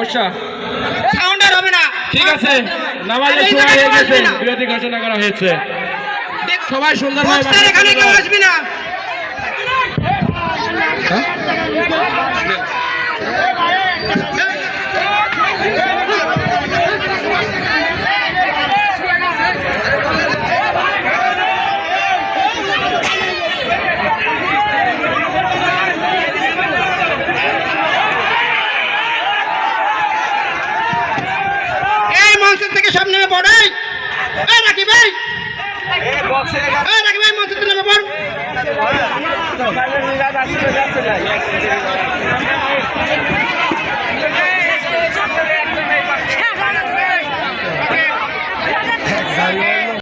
সমস্যা? সাউন্ড আর হবে না। ঠিক আছে, নামাজের সময় হয়ে গেছে, বিরতি ঘোষণা করা হয়েছে। সবাই সুন্দরভাবে বক্সের এখানে কেউ আসবি না। এই মঞ্চ থেকে সব নেমে পড়ে। এই রাকিব ভাই, এই রাকিব ভাই মঞ্চ থেকে নেমে পড়।